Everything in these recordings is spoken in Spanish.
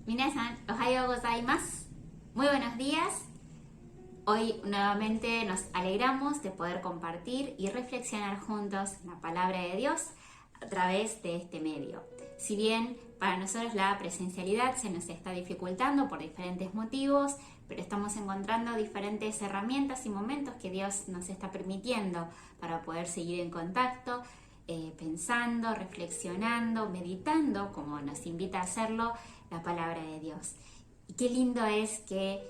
Minasan, ohayou gozaimasu. Muy buenos días. Hoy nuevamente nos alegramos de poder compartir y reflexionar juntos la palabra de Dios a través de este medio. Si bien para nosotros la presencialidad se nos está dificultando por diferentes motivos, pero estamos encontrando diferentes herramientas y momentos que Dios nos está permitiendo para poder seguir en contacto, pensando, reflexionando, meditando, como nos invita a hacerlo la palabra de Dios. Y qué lindo es que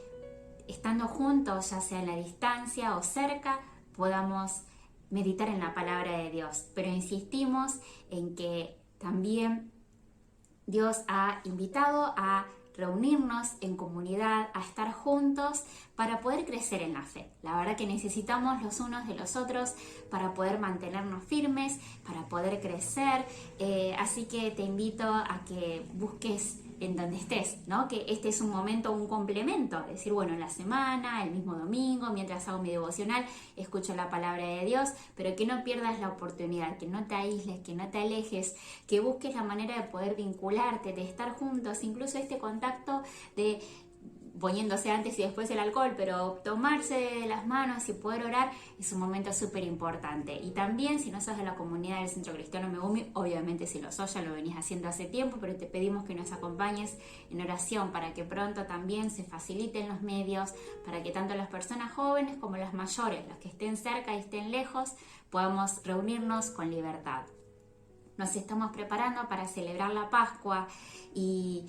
estando juntos, ya sea en la distancia o cerca, podamos meditar en la palabra de Dios. Pero insistimos en que también Dios ha invitado a reunirnos en comunidad, a estar juntos para poder crecer en la fe. La verdad que necesitamos los unos de los otros para poder mantenernos firmes, para poder crecer. Así que te invito a que busques en donde estés, ¿no? Que este es un momento, un complemento, decir, bueno, en la semana, el mismo domingo, mientras hago mi devocional, escucho la palabra de Dios, pero que no pierdas la oportunidad, que no te aísles, que no te alejes, que busques la manera de poder vincularte, de estar juntos, incluso este contacto de poniéndose antes y después el alcohol, pero tomarse de las manos y poder orar es un momento súper importante. Y también, si no sos de la comunidad del Centro Cristiano Megumi, obviamente si lo sos, ya lo venís haciendo hace tiempo, pero te pedimos que nos acompañes en oración para que pronto también se faciliten los medios, para que tanto las personas jóvenes como las mayores, los que estén cerca y estén lejos, podamos reunirnos con libertad. Nos estamos preparando para celebrar la Pascua y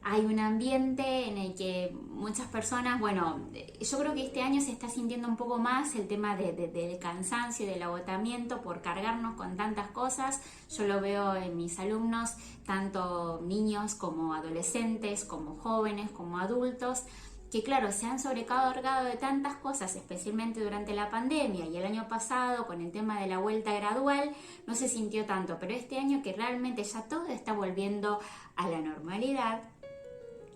hay un ambiente en el que muchas personas, bueno, yo creo que este año se está sintiendo un poco más el tema del cansancio y del agotamiento por cargarnos con tantas cosas. Yo lo veo en mis alumnos, tanto niños como adolescentes, como jóvenes, como adultos, que claro, se han sobrecargado de tantas cosas, especialmente durante la pandemia, y el año pasado con el tema de la vuelta gradual no se sintió tanto, pero este año que realmente ya todo está volviendo a la normalidad,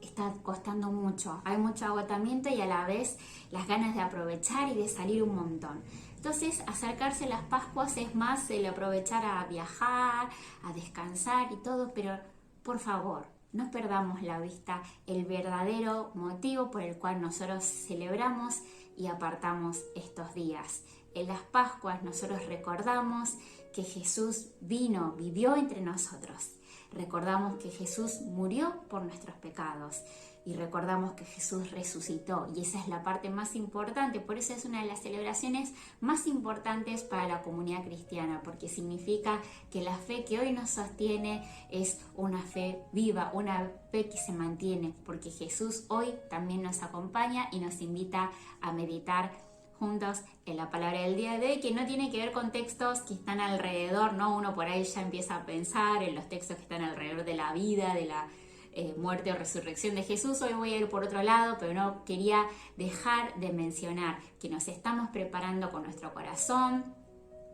está costando mucho, hay mucho agotamiento y a la vez las ganas de aprovechar y de salir un montón. Entonces, acercarse a las Pascuas es más el aprovechar a viajar, a descansar y todo, pero por favor, no perdamos la vista el verdadero motivo por el cual nosotros celebramos y apartamos estos días. En las Pascuas nosotros recordamos que Jesús vino, vivió entre nosotros. Recordamos que Jesús murió por nuestros pecados y recordamos que Jesús resucitó, y esa es la parte más importante. Por eso es una de las celebraciones más importantes para la comunidad cristiana, porque significa que la fe que hoy nos sostiene es una fe viva, una fe que se mantiene, porque Jesús hoy también nos acompaña y nos invita a meditar juntos en la palabra del día de hoy, que no tiene que ver con textos que están alrededor, ¿no? Uno por ahí ya empieza a pensar en los textos que están alrededor de la vida, de la muerte o resurrección de Jesús. Hoy voy a ir por otro lado, pero no quería dejar de mencionar que nos estamos preparando con nuestro corazón,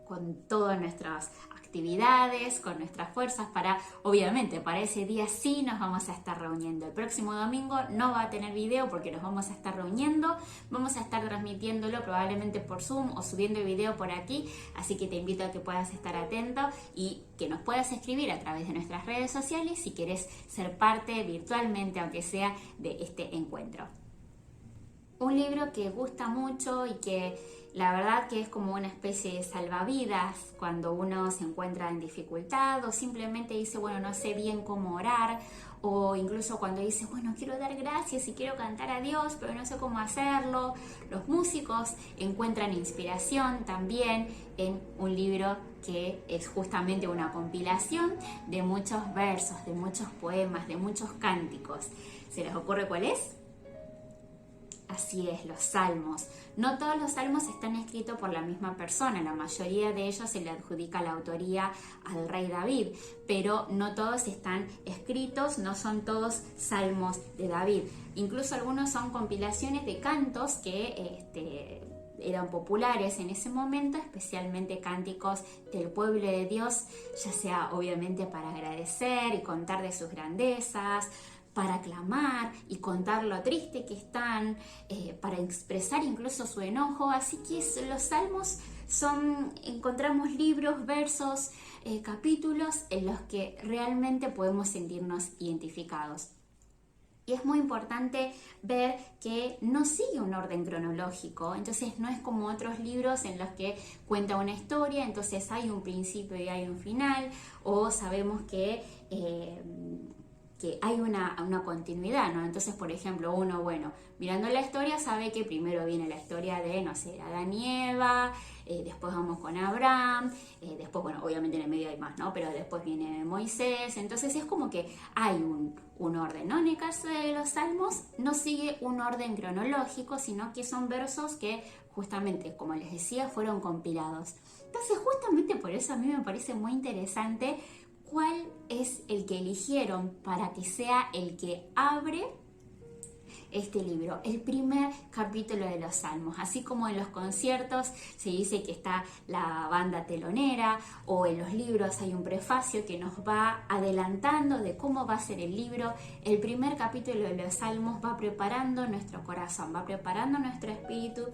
con todas nuestras actividades, con nuestras fuerzas para, obviamente, para ese día sí nos vamos a estar reuniendo. El próximo domingo no va a tener video porque nos vamos a estar reuniendo, vamos a estar transmitiéndolo probablemente por Zoom o subiendo el video por aquí, así que te invito a que puedas estar atento y que nos puedas escribir a través de nuestras redes sociales si quieres ser parte virtualmente, aunque sea, de este encuentro. Un libro que gusta mucho y que la verdad que es como una especie de salvavidas cuando uno se encuentra en dificultad o simplemente dice, bueno, no sé bien cómo orar, o incluso cuando dice, bueno, quiero dar gracias y quiero cantar a Dios, pero no sé cómo hacerlo. Los músicos encuentran inspiración también en un libro que es justamente una compilación de muchos versos, de muchos poemas, de muchos cánticos. ¿Se les ocurre cuál es? Así es, los salmos. No todos los salmos están escritos por la misma persona, la mayoría de ellos se le adjudica la autoría al rey David, pero no todos están escritos, no son todos salmos de David. Incluso algunos son compilaciones de cantos que eran populares en ese momento, especialmente cánticos del pueblo de Dios, ya sea obviamente para agradecer y contar de sus grandezas, para clamar y contar lo triste que están, para expresar incluso su enojo. Así que los salmos encontramos libros, versos, capítulos en los que realmente podemos sentirnos identificados. Y es muy importante ver que no sigue un orden cronológico, entonces no es como otros libros en los que cuenta una historia, entonces hay un principio y hay un final, o sabemos que hay una continuidad, ¿no? Entonces, por ejemplo, uno, bueno, mirando la historia sabe que primero viene la historia de, no sé, Adán y Eva, después vamos con Abraham, después, bueno, obviamente en el medio hay más, ¿no? Pero después viene Moisés, entonces es como que hay un orden, ¿no? En el caso de los Salmos no sigue un orden cronológico, sino que son versos que justamente, como les decía, fueron compilados. Entonces, justamente por eso a mí me parece muy interesante cuál es el que eligieron para que sea el que abre este libro, el primer capítulo de los Salmos. Así como en los conciertos se dice que está la banda telonera, o en los libros hay un prefacio que nos va adelantando de cómo va a ser el libro. El primer capítulo de los Salmos va preparando nuestro corazón, va preparando nuestro espíritu,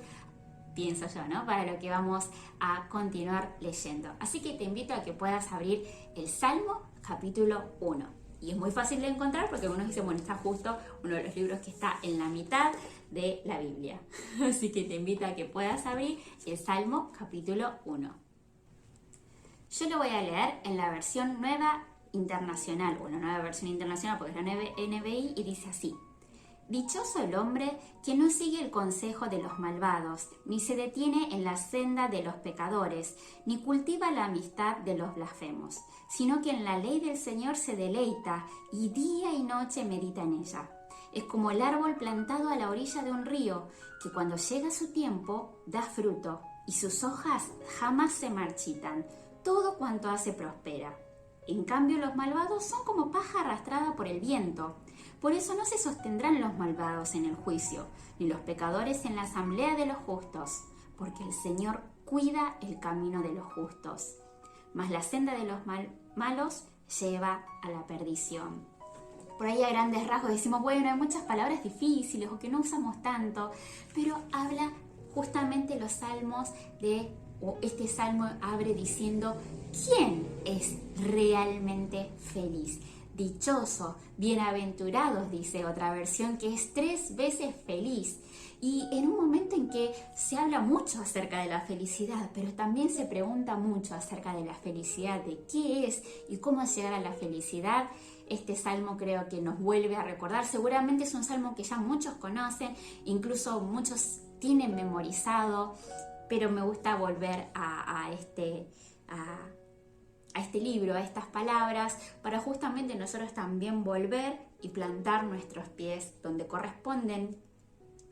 pienso yo, ¿no? Para lo que vamos a continuar leyendo. Así que te invito a que puedas abrir el Salmo capítulo 1. Y es muy fácil de encontrar porque uno dice, bueno, está justo uno de los libros que está en la mitad de la Biblia. Así que te invito a que puedas abrir el Salmo capítulo 1. Yo lo voy a leer en la versión nueva internacional, o la nueva versión internacional porque es la NBI, y dice así: Dichoso el hombre que no sigue el consejo de los malvados, ni se detiene en la senda de los pecadores, ni cultiva la amistad de los blasfemos, sino que en la ley del Señor se deleita y día y noche medita en ella. Es como el árbol plantado a la orilla de un río, que cuando llega su tiempo da fruto, y sus hojas jamás se marchitan. Todo cuanto hace prospera. En cambio, los malvados son como paja arrastrada por el viento. Por eso no se sostendrán los malvados en el juicio, ni los pecadores en la asamblea de los justos, porque el Señor cuida el camino de los justos, mas la senda de los malos lleva a la perdición. Por ahí a grandes rasgos decimos, bueno, hay muchas palabras difíciles o que no usamos tanto, pero habla justamente los salmos o este salmo abre diciendo, ¿quién es realmente feliz? Dichoso, bienaventurados, dice otra versión, que es 3 veces feliz. Y en un momento en que se habla mucho acerca de la felicidad, pero también se pregunta mucho acerca de la felicidad, de qué es y cómo llegar a la felicidad, este salmo creo que nos vuelve a recordar. Seguramente es un salmo que ya muchos conocen, incluso muchos tienen memorizado, pero me gusta volver a este libro, a estas palabras, para justamente nosotros también volver y plantar nuestros pies donde corresponden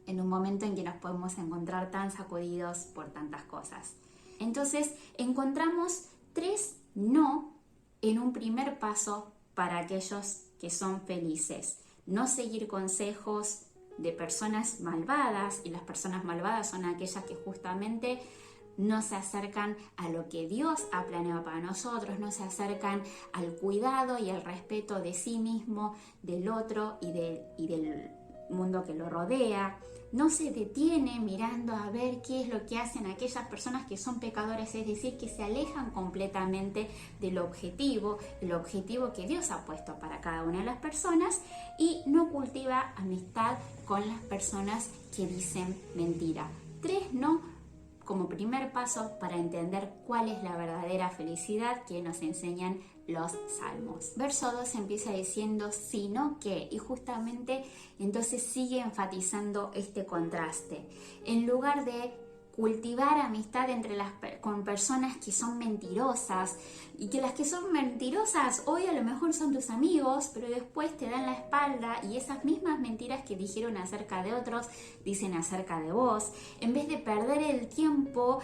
en un momento en que nos podemos encontrar tan sacudidos por tantas cosas. Entonces encontramos 3 no en un primer paso para aquellos que son felices. No seguir consejos de personas malvadas, y las personas malvadas son aquellas que justamente no se acercan a lo que Dios ha planeado para nosotros, no se acercan al cuidado y al respeto de sí mismo, del otro y del mundo que lo rodea. No se detiene mirando a ver qué es lo que hacen aquellas personas que son pecadores, es decir, que se alejan completamente del objetivo, el objetivo que Dios ha puesto para cada una de las personas, y no cultiva amistad con las personas que dicen mentira. 3 no como primer paso para entender cuál es la verdadera felicidad que nos enseñan los salmos. Verso 2 empieza diciendo sino que, y justamente entonces sigue enfatizando este contraste. En lugar de cultivar amistad con personas que son mentirosas, y que las que son mentirosas hoy a lo mejor son tus amigos, pero después te dan la espalda y esas mismas mentiras que dijeron acerca de otros dicen acerca de vos. En vez de perder el tiempo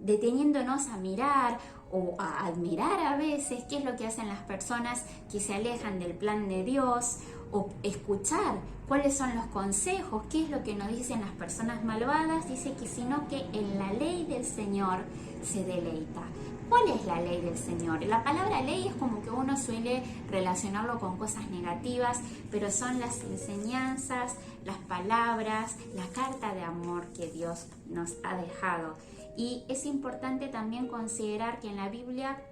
deteniéndonos a mirar o a admirar a veces qué es lo que hacen las personas que se alejan del plan de Dios, o escuchar cuáles son los consejos, qué es lo que nos dicen las personas malvadas, dice que sino que en la ley del Señor se deleita. ¿Cuál es la ley del Señor? La palabra ley es como que uno suele relacionarlo con cosas negativas, pero son las enseñanzas, las palabras, la carta de amor que Dios nos ha dejado. Y es importante también considerar que en la Biblia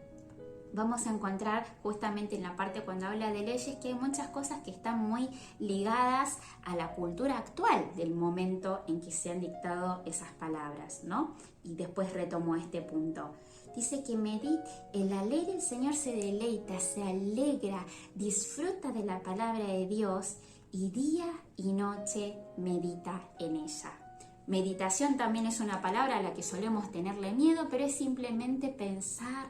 vamos a encontrar justamente en la parte cuando habla de leyes que hay muchas cosas que están muy ligadas a la cultura actual del momento en que se han dictado esas palabras, ¿no? Y después retomo este punto. Dice que en la ley del Señor se deleita, se alegra, disfruta de la palabra de Dios y día y noche medita en ella. Meditación también es una palabra a la que solemos tenerle miedo, pero es simplemente pensar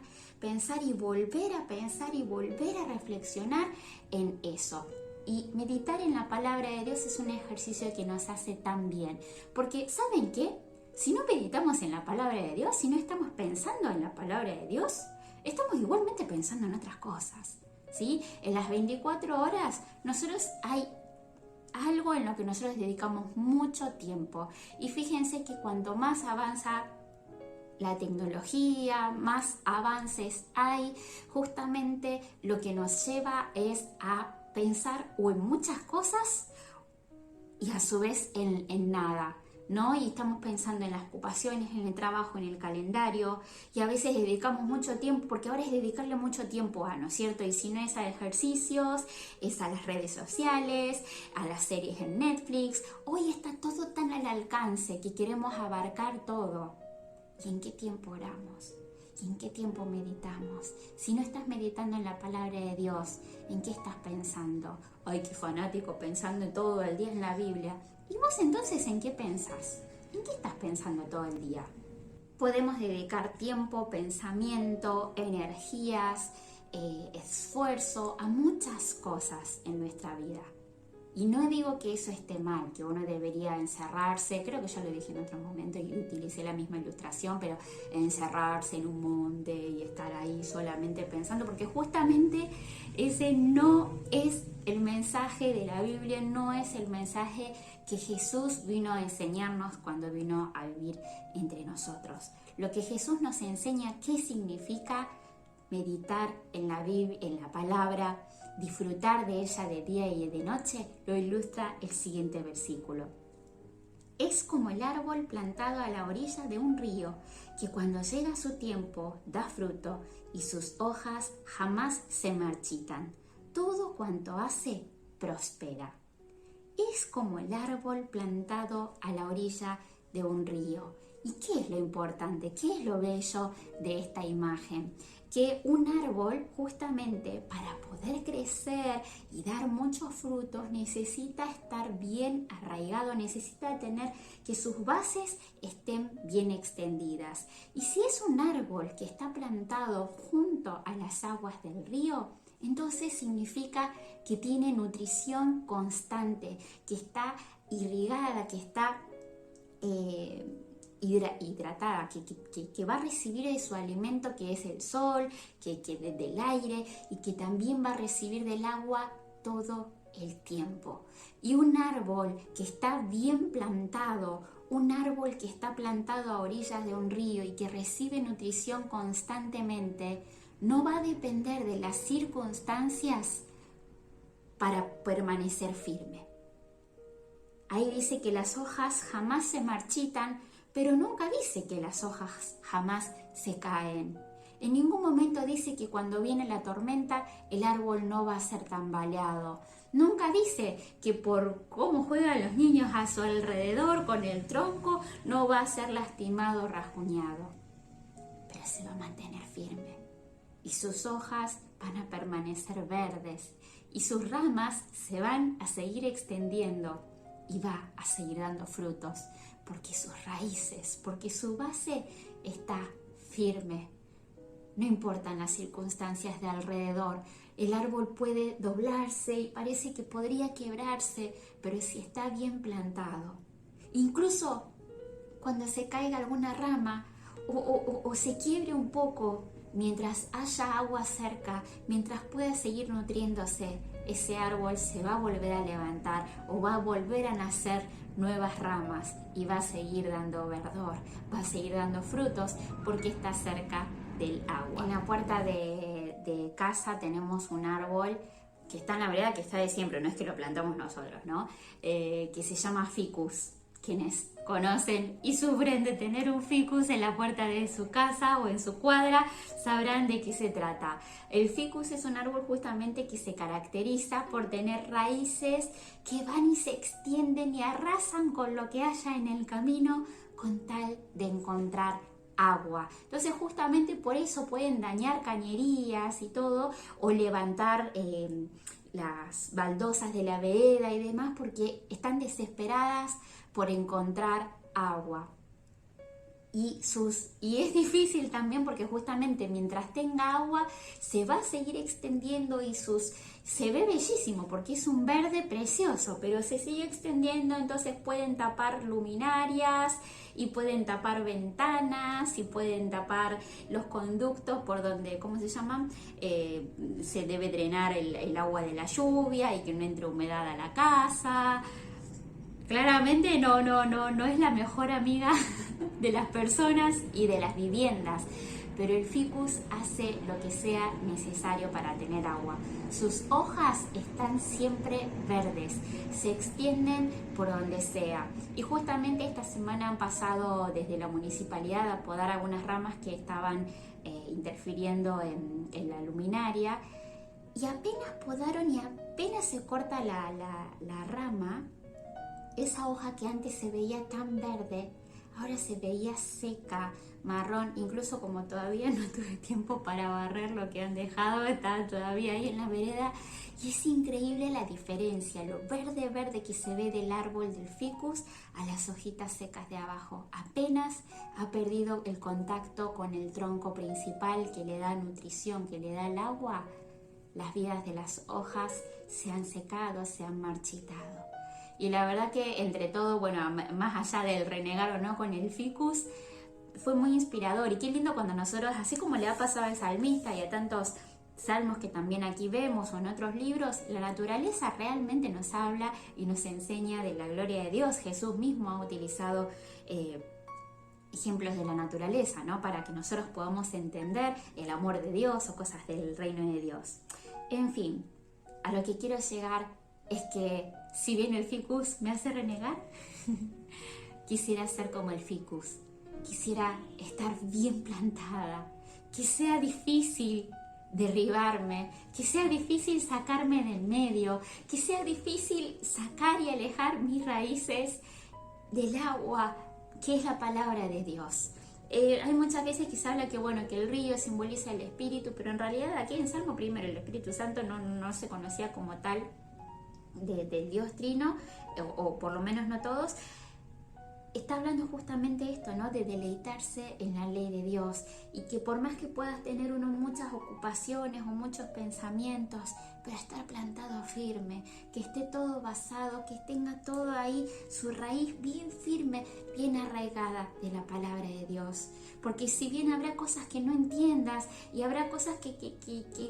y volver a pensar y volver a reflexionar en eso. Y meditar en la palabra de Dios es un ejercicio que nos hace tan bien. Porque, ¿saben qué? Si no meditamos en la palabra de Dios, si no estamos pensando en la palabra de Dios, estamos igualmente pensando en otras cosas, ¿sí? En las 24 horas, nosotros hay algo en lo que nosotros dedicamos mucho tiempo. Y fíjense que cuanto más avanza la tecnología, más avances hay, justamente lo que nos lleva es a pensar o en muchas cosas y a su vez en nada, ¿no? Y estamos pensando en las ocupaciones, en el trabajo, en el calendario, y a veces dedicamos mucho tiempo, porque ahora es dedicarle mucho tiempo a, ¿no es cierto? Y si no es a ejercicios, es a las redes sociales, a las series en Netflix. Hoy está todo tan al alcance que queremos abarcar todo. ¿Y en qué tiempo oramos? ¿Y en qué tiempo meditamos? Si no estás meditando en la palabra de Dios, ¿en qué estás pensando? Ay, qué fanático, pensando todo el día en la Biblia. ¿Y vos entonces en qué pensás? ¿En qué estás pensando todo el día? Podemos dedicar tiempo, pensamiento, energías, esfuerzo a muchas cosas en nuestra vida. Y no digo que eso esté mal, que uno debería encerrarse, creo que ya lo dije en otro momento y utilicé la misma ilustración, pero encerrarse en un monte y estar ahí solamente pensando, porque justamente ese no es el mensaje de la Biblia, no es el mensaje que Jesús vino a enseñarnos cuando vino a vivir entre nosotros. Lo que Jesús nos enseña, qué significa meditar en la Biblia, en la palabra, disfrutar de ella de día y de noche, lo ilustra el siguiente versículo. Es como el árbol plantado a la orilla de un río, que cuando llega su tiempo da fruto y sus hojas jamás se marchitan. Todo cuanto hace prospera. Es como el árbol plantado a la orilla de un río. ¿Y qué es lo importante? ¿Qué es lo bello de esta imagen? Que un árbol, justamente para poder crecer y dar muchos frutos, necesita estar bien arraigado, necesita tener que sus bases estén bien extendidas. Y si es un árbol que está plantado junto a las aguas del río, entonces significa que tiene nutrición constante, que está irrigada, que está hidratada, que va a recibir de su alimento, que es el sol, que del aire, y que también va a recibir del agua todo el tiempo. Y un árbol que está bien plantado, un árbol que está plantado a orillas de un río y que recibe nutrición constantemente, no va a depender de las circunstancias para permanecer firme. Ahí dice que las hojas jamás se marchitan, pero nunca dice que las hojas jamás se caen. En ningún momento dice que cuando viene la tormenta el árbol no va a ser tambaleado. Nunca dice que por cómo juegan los niños a su alrededor con el tronco no va a ser lastimado o rajuñado. Pero se va a mantener firme y sus hojas van a permanecer verdes y sus ramas se van a seguir extendiendo y va a seguir dando frutos porque sus raíces, porque su base está firme. No importan las circunstancias de alrededor, el árbol puede doblarse y parece que podría quebrarse, pero si está bien plantado. Incluso cuando se caiga alguna rama o se quiebre un poco, mientras haya agua cerca, mientras pueda seguir nutriéndose, ese árbol se va a volver a levantar o va a volver a nacer nuevas ramas y va a seguir dando verdor, va a seguir dando frutos porque está cerca del agua. En la puerta de casa tenemos un árbol que está en la vereda, que está de siempre, no es que lo plantamos nosotros, ¿no? Que se llama ficus. Quienes conocen y sufren de tener un ficus en la puerta de su casa o en su cuadra, sabrán de qué se trata. El ficus es un árbol justamente que se caracteriza por tener raíces que van y se extienden y arrasan con lo que haya en el camino con tal de encontrar agua. Entonces justamente por eso pueden dañar cañerías y todo, o levantar las baldosas de la vereda y demás, porque están desesperadas por encontrar agua. Y es difícil también porque justamente mientras tenga agua se va a seguir extendiendo y se ve bellísimo porque es un verde precioso, pero se sigue extendiendo, entonces pueden tapar luminarias y pueden tapar ventanas y pueden tapar los conductos por donde, ¿cómo se llaman? Se debe drenar el agua de la lluvia y que no entre humedad a la casa. Claramente no es la mejor amiga de las personas y de las viviendas, pero el ficus hace lo que sea necesario para tener agua. Sus hojas están siempre verdes, se extienden por donde sea. Y justamente esta semana han pasado desde la municipalidad a podar algunas ramas que estaban interfiriendo en la luminaria, y apenas podaron y apenas se corta la rama, esa hoja que antes se veía tan verde, ahora se veía seca, marrón, incluso como todavía no tuve tiempo para barrer lo que han dejado, está todavía ahí en la vereda, y es increíble la diferencia, lo verde que se ve del árbol del ficus a las hojitas secas de abajo. Apenas ha perdido el contacto con el tronco principal que le da nutrición, que le da el agua, las vidas de las hojas se han secado, se han marchitado. Y la verdad que entre todo, bueno, más allá del renegar o no con el ficus, fue muy inspirador. Y qué lindo cuando nosotros, así como le ha pasado al salmista y a tantos salmos que también aquí vemos o en otros libros, la naturaleza realmente nos habla y nos enseña de la gloria de Dios. Jesús mismo ha utilizado ejemplos de la naturaleza, ¿no? Para que nosotros podamos entender el amor de Dios o cosas del reino de Dios. En fin, a lo que quiero llegar es que si bien el ficus me hace renegar, quisiera ser como el ficus, quisiera estar bien plantada, que sea difícil derribarme, que sea difícil sacarme del medio, que sea difícil sacar y alejar mis raíces del agua, que es la palabra de Dios. Hay muchas veces que se habla que, bueno, que el río simboliza el Espíritu, pero en realidad aquí en Salmo primero el Espíritu Santo no se conocía como tal del Dios Trino, o por lo menos no todos. Está hablando justamente esto, ¿no? De deleitarse en la ley de Dios, y que por más que puedas tener uno muchas ocupaciones o muchos pensamientos, pero estar plantado firme, que esté todo basado, que tenga todo ahí su raíz bien firme, bien arraigada de la palabra de Dios. Porque si bien habrá cosas que no entiendas y habrá cosas que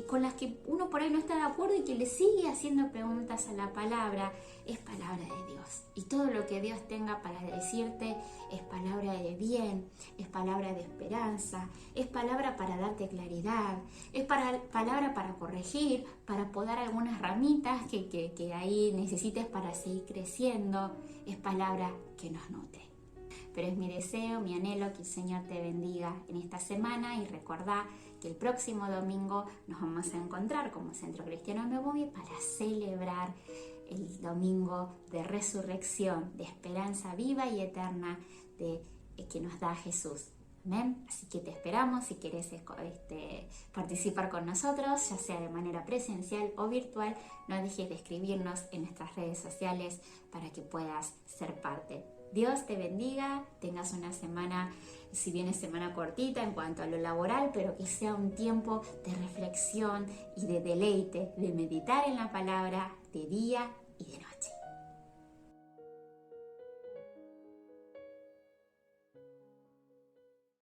con las que uno por ahí no está de acuerdo y que le sigue haciendo preguntas a la palabra, es palabra de Dios. Y todo lo que Dios tenga para decirte es palabra de bien, es palabra de esperanza, es palabra para darte claridad, es palabra para corregir, para podar algunas ramitas que ahí necesites para seguir creciendo, es palabra que nos nutre. Pero es mi deseo, mi anhelo que el Señor te bendiga en esta semana, y recordá que el próximo domingo nos vamos a encontrar como Centro Cristiano Nuevo para celebrar el domingo de resurrección, de esperanza viva y eterna que nos da Jesús. Amén. Así que te esperamos si querés participar con nosotros, ya sea de manera presencial o virtual. No dejes de escribirnos en nuestras redes sociales para que puedas ser parte. Dios te bendiga, tengas una semana, si bien es semana cortita en cuanto a lo laboral, pero que sea un tiempo de reflexión y de deleite, de meditar en la palabra de día y de noche.